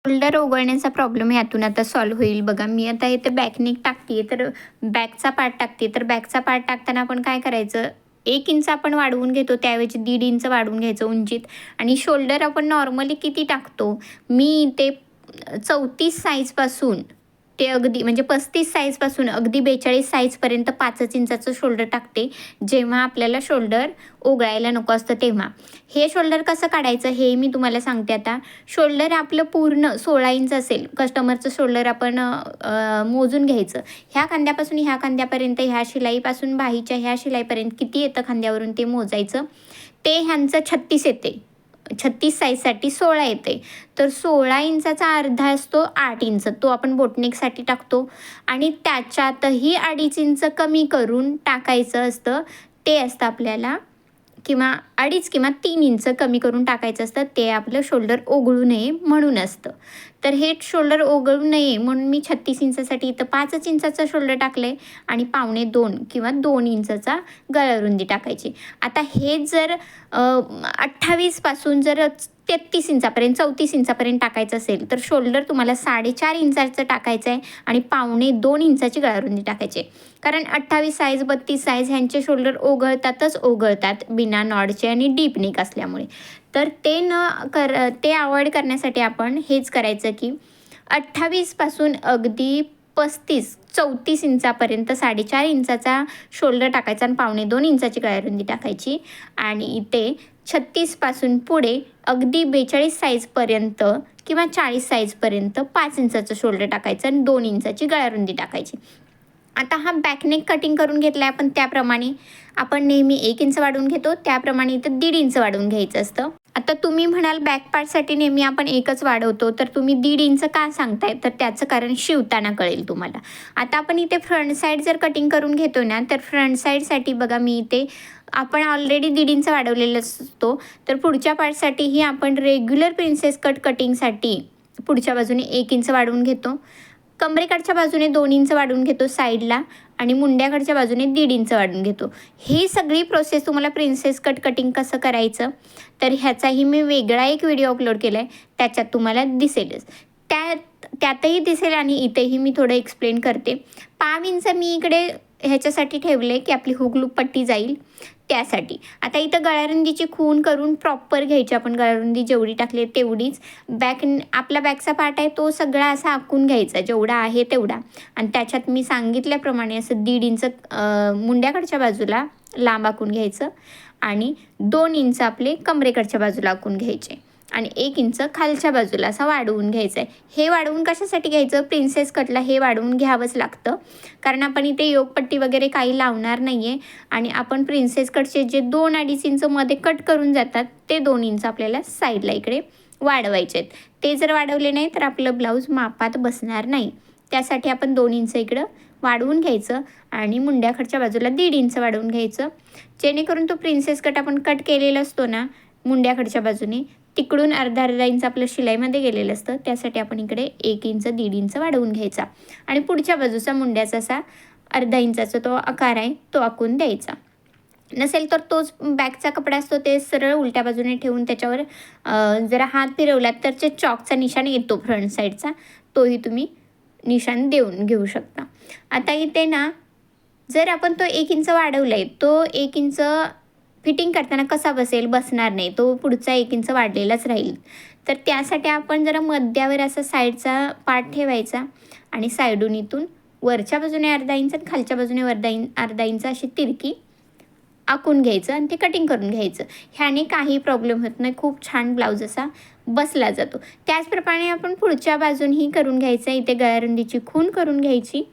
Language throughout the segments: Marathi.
शोल्डर ओघळण्याचा प्रॉब्लेम यातून आता सॉल्व्ह होईल बघा. मी आता इथे बॅक नेक टाकते तर बॅकचा पार्ट टाकते. तर बॅकचा पार्ट टाकताना आपण काय करायचं, 1 इंच आपण वाढवून घेतो, त्याऐवजी 1.5 इंच वाढवून घ्यायचं उंचीत. आणि शोल्डर आपण नॉर्मली किती टाकतो, मी इथे 34 साईजपासून ते अगदी म्हणजे 35 साईजपासून अगदी 42 साईजपर्यंत 5 इंचाचं शोल्डर टाकते, जेव्हा आपल्याला शोल्डर ओघळायला नको असतं तेव्हा. हे शोल्डर कसं काढायचं हे मी तुम्हाला सांगते आता. शोल्डर आपलं पूर्ण 16 इंच असेल, कस्टमरचं शोल्डर आपण मोजून घ्यायचं. ह्या खांद्यापासून ह्या खांद्यापर्यंत, ह्या शिलाईपासून बाहीच्या ह्या शिलाईपर्यंत किती येतं खांद्यावरून ते मोजायचं. ते ह्यांचं 36 येते. 36 साईजसाठी 16 येते. तर 16 इंचाचा अर्धा असतो 8 इंच. तो आपण बोटनेकसाठी टाकतो आणि त्याच्यातही 2.5 इंच कमी करून टाकायचं असतं. ते असतं आपल्याला किंवा 2.5 किंवा 3 इंच कमी करून टाकायचं असतं. ते आपलं शोल्डर ओघळू नये म्हणून असतं. तर हे शोल्डर ओघळू नये म्हणून मी 36 इंचासाठी इथं 5 इंचाचं शोल्डर टाकलं आहे आणि 1.25 किंवा 2 इंचाचा गळारुंदी टाकायची. आता हे जर 28 पासून जर 33 इंचापर्यंत 34 इंचापर्यंत टाकायचं असेल तर शोल्डर तुम्हाला 4.5 इंचाचं टाकायचं आहे आणि 1.25 इंचाची गळारुंदी टाकायची आहे. कारण 28 साईज 32 साईज ह्यांचे शोल्डर ओघळतात बिना नॉडचे आणि डीप नेक असल्यामुळे. तर ते अवॉइड करण्यासाठी आपण हेच करायचं की 28 पासून अगदी 34 इंचापर्यंत 4.5 इंचाचा शोल्डर टाकायचा आणि 1.25 इंचाची गळारुंदी टाकायची. आणि इथे 36 पासून पुढे अगदी 42 साईजपर्यंत किंवा 40 साईजपर्यंत 5 इंचाचं शोल्डर टाकायचं आणि 2 इंचाची गळारुंदी टाकायची. आता हा बॅकनेक कटिंग करून घेतला आहे आपण, त्याप्रमाणे आपण नेहमी 1 इंच वाढवून घेतो, त्याप्रमाणे इथं 1.5 इंच वाढवून घ्यायचं असतं. आता तुम्ही म्हणाल बॅक पार्टसाठी नेहमी आपण 1च वाढवतो, तर तुम्ही 1.5 इंच का सांगताय? तर त्याचं कारण शिवताना कळेल तुम्हाला. आता आपण इथे फ्रंट साईड जर कटिंग करून घेतो ना, तर फ्रंट साईडसाठी बघा मी इथे आपण ऑलरेडी 1.5 इंच वाढवलेलं असतो. तर पुढच्या पार्टसाठीही आपण रेग्युलर प्रिन्सेस कट कटिंगसाठी पुढच्या बाजूने 1 इंच वाढवून घेतो. कमरेकडच्या बाजूने 2 इंच वाढवून घेतो साईडला आणि मुंड्याकडच्या बाजूने 1.5 इंच वाढवून घेतो. ही सगळी प्रोसेस तुम्हाला प्रिन्सेस कट कटिंग कसं करायचं तर ह्याचाही मी वेगळा एक व्हिडिओ अपलोड केला आहे, त्याच्यात तुम्हाला दिसेलच. त्यातही दिसेल आणि इथेही मी थोडं एक्सप्लेन करते. 5 इंच मी इकडे ह्याच्यासाठी ठेवले की आपली हुक लूप पट्टी जाईल त्यासाठी. आता इथं गळारुंदीची खूण करून प्रॉपर घ्यायची आपण. गळारुंदी जेवढी टाकली तेवढीच. आपला बॅकचा पार्ट आहे तो सगळा असा आखून घ्यायचा जेवढा आहे तेवढा. आणि त्याच्यात मी सांगितल्याप्रमाणे असं 1.5 इंच मुंड्याकडच्या बाजूला लांब आखून घ्यायचं आणि 2 इंच आपले कमरेकडच्या बाजूला आखून घ्यायचे आणि 1 इंच खालच्या बाजूला असा वाढवून घ्यायचं आहे. हे वाढवून कशासाठी घ्यायचं? प्रिन्सेस कटला हे वाढवून घ्यावंच लागतं, कारण आपण इथे योगपट्टी वगैरे काही लावणार नाही आहे आणि आपण प्रिन्सेस कटचे जे 2-2.5 इंच मध्ये कट करून जातात ते 2 इंच आपल्याला साईडला इकडे वाढवायचे आहेत. ते जर वाढवले नाही तर आपलं ब्लाऊज मापात बसणार नाही. त्यासाठी आपण 2 इंच इकडं वाढवून घ्यायचं आणि मुंड्याकडच्या बाजूला 1.5 इंच वाढवून घ्यायचं, जेणेकरून तो प्रिन्सेस कट आपण कट केलेला असतो ना मुंड्याकडच्या बाजूने, तिकडून अर्धा इंच आपलं शिलाईमध्ये गेलेलं असतं. त्यासाठी आपण इकडे 1 इंच 1.5 इंच वाढवून घ्यायचा आणि पुढच्या बाजूचा मुंड्याचा असा अर्धा इंचाचा तो आकार आहे तो आखून द्यायचा. नसेल तर तोच बॅकचा कपडा असतो ते सरळ उलट्या बाजूने ठेवून त्याच्यावर जरा हात फिरवलात तर ते चॉकचा निशाण येतो फ्रंट साईडचा, तोही तुम्ही निशाण देऊन घेऊ शकता. आता इथे ना जर आपण तो 1 इंच वाढवला आहे, तो 1 इंच फिटिंग करताना कसा बसेल? बसणार नाही, तो पुढचा 1 इंच वाढलेलाच राहील. तर त्यासाठी आपण जरा मध्यावर असा साईडचा पार्ट ठेवायचा आणि साईडून इथून वरच्या बाजूने अर्धा इंच आणि खालच्या बाजूने अर्धा इंच अशी तिरकी आखून घ्यायचं आणि ते कटिंग करून घ्यायचं. ह्याने काही प्रॉब्लेम होत नाही, खूप छान ब्लाऊज असा बसला जातो. त्याचप्रमाणे आपण पुढच्या बाजूनही करून घ्यायचं. इथे गळारुंदीची खूण करून घ्यायची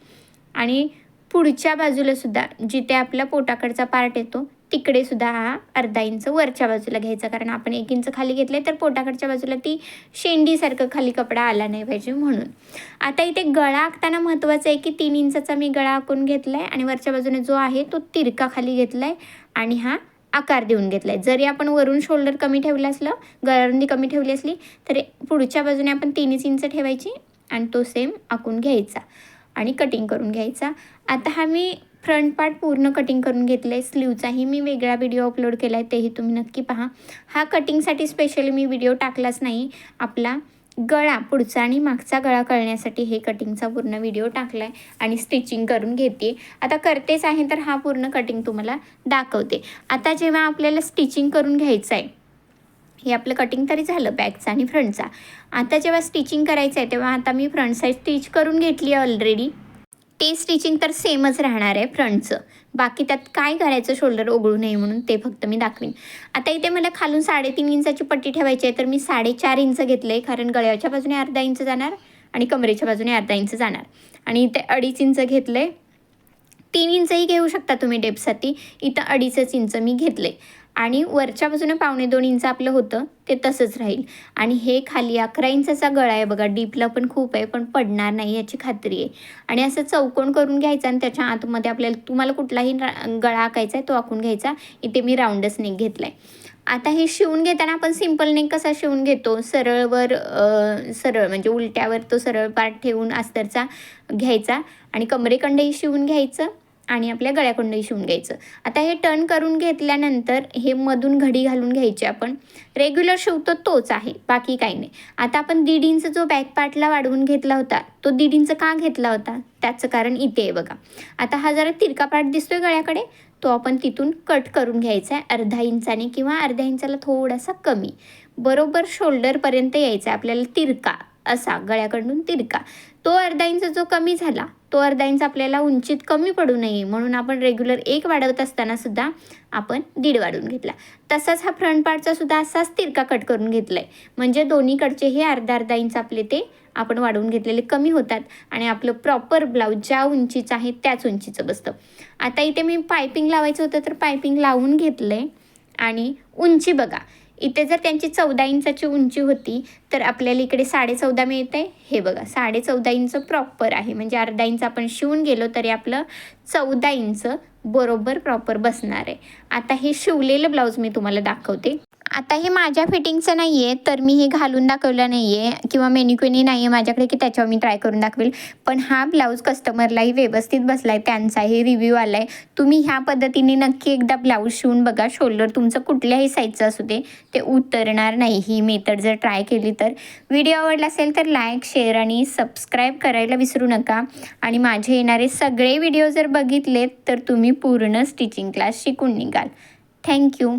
आणि पुढच्या बाजूला सुद्धा जिथे आपला पोटाकडचा पार्ट येतो तिकडे सुद्धा हा अर्धा इंच वरच्या बाजूला घ्यायचा, कारण आपण 1 इंच खाली घेतले तर पोटाकडच्या बाजूला ती शेंडीसारखं खाली कपडा आला नाही पाहिजे म्हणून. आता इथे गळा आखताना महत्त्वाचं आहे की 3 इंचाचा मी गळा आखून घेतला आहे आणि वरच्या बाजूने जो आहे तो तिरका खाली घेतला आहे आणि हा आकार देऊन घेतला आहे. जरी आपण वरून शोल्डर कमी ठेवलं असलं, गळारुंदी कमी ठेवली असली तरी पुढच्या बाजूने आपण 3 इंच ठेवायची आणि तो सेम आखून घ्यायचा आणि कटिंग करून घ्यायचा. आता हा मी फ्रंट पार्ट पूर्ण कटिंग करून घेतलं आहे. स्लीवचाही मी वेगळा व्हिडिओ अपलोड केला आहे, तेही तुम्ही नक्की पहा. हा कटिंगसाठी स्पेशली मी व्हिडिओ टाकलाच नाही आपला, गळा पुढचा आणि मागचा गळा कळण्यासाठी हे कटिंगचा पूर्ण व्हिडिओ टाकला आहे आणि स्टिचिंग करून घेते. आता करतेच आहे तर हा पूर्ण कटिंग तुम्हाला दाखवते. आता जेव्हा आपल्याला स्टिचिंग करून घ्यायचं आहे, हे आपलं कटिंग तरी झालं बॅकचा आणि फ्रंटचा. आता जेव्हा स्टिचिंग करायचं आहे तेव्हा आता मी फ्रंट साईड स्टिच करून घेतली आहे ऑलरेडी. ते स्टिचिंग तर सेमच राहणार आहे फ्रंटचं. बाकी त्यात काय करायचं शोल्डर ओघळू नये म्हणून ते फक्त मी दाखवीन. आता इथे मला खालून 3.5 इंचाची पट्टी ठेवायची आहे तर मी 4.5 इंच घेतलं आहे, कारण गळ्याच्या बाजूने अर्धा इंच जाणार आणि कमरेच्या बाजूने अर्धा इंच जाणार. आणि इथे 2.5 इंच घेतलं आहे. 3 इंचही घेऊ शकता तुम्ही डेपसाठी. इथं 2.5 इंच मी घेतले आणि वरच्या बाजूने 1.25-2 इंच आपलं होतं ते तसंच राहील. आणि हे खाली 11 इंचाचा गळा आहे बघा. डीपला पण खूप आहे पण पडणार नाही याची खात्री आहे. आणि असं चौकोन करून घ्यायचा आणि त्याच्या आतमध्ये आपल्याला तुम्हाला कुठलाही गळा आखायचा आहे तो आखून घ्यायचा. इथे मी राऊंडच नेक घेतला आहे. आता हे शिवून घेताना आपण सिंपल नेक कसा शिवून घेतो, सरळवर सरळ म्हणजे उलट्यावर तो सरळ पार्ट ठेवून अस्तरचा घ्यायचा आणि कमरेकडंही शिवून घ्यायचं आणि आपल्या गळ्याकडंही शिवून घ्यायचं. आता हे टर्न करून घेतल्यानंतर हे मधून घडी घालून घ्यायची. आपण रेग्युलर शिवतो तोच आहे, बाकी काही नाही. आता आपण 1.5 इंच जो बॅक पार्टला वाढवून घेतला होता तो 1.5 इंच का घेतला होता त्याचं कारण इथे आहे बघा. आता हा जरा तिरका पार्ट दिसतोय गळ्याकडे, तो आपण तिथून कट करून घ्यायचा आहे अर्धा इंचाने किंवा अर्ध्या इंचाला थोडासा कमी. बरोबर शोल्डरपर्यंत यायचा आहे आपल्याला तिरका असा, गळ्याकडून तिरका. तो अर्धा इंच जो कमी झाला तो अर्धा इंच आपल्याला उंचीत कमी पडू नये म्हणून आपण रेग्युलर 1 वाढवत असताना सुद्धा आपण 1.5 वाढवून घेतला. तसाच हा फ्रंट पार्टचा सुद्धा असाच तिरका कट करून घेतला आहे. म्हणजे दोन्हीकडचे हे अर्धा इंच आपले ते आपण वाढवून घेतलेले कमी होतात आणि आपलं प्रॉपर ब्लाऊज ज्या उंचीचं आहे त्याच उंचीचं बसतं. आता इथे मी पायपिंग लावायचं होतं तर पायपिंग लावून घेतलं आहे. आणि उंची बघा, इथे जर त्यांची 14 इंचाची उंची होती तर आपल्याला इकडे 14.5 मिळतं आहे. हे बघा 14.5 इंच प्रॉपर आहे. म्हणजे अर्धा इंच आपण शिवून गेलो तरी आपलं 14 इंच बरोबर प्रॉपर बसणार आहे. आता हे शिवलेलं ब्लाऊज मी तुम्हाला दाखवते. आता हे माझ्या फिटिंगचं नाही आहे तर मी हे घालून दाखवलं नाही आहे किंवा मेनिक्विनी नाही आहे माझ्याकडे की त्याच्यावर मी ट्राय करून दाखवेल. पण हा ब्लाऊज कस्टमरलाही व्यवस्थित बसला आहे, त्यांचाही रिव्ह्यू आला आहे. तुम्ही ह्या पद्धतीने नक्की एकदा ब्लाऊज शिवून बघा. शोल्डर तुमचं कुठल्याही साईजचं असू दे ते उतरणार नाही ही मेथड जर ट्राय केली तर. व्हिडिओ आवडला असेल तर लाईक, शेअर आणि सबस्क्राईब करायला विसरू नका. आणि माझे येणारे सगळे व्हिडिओ जर बघितलेत तर तुम्ही पूर्ण स्टिचिंग क्लास शिकून निघाल. थँक्यू.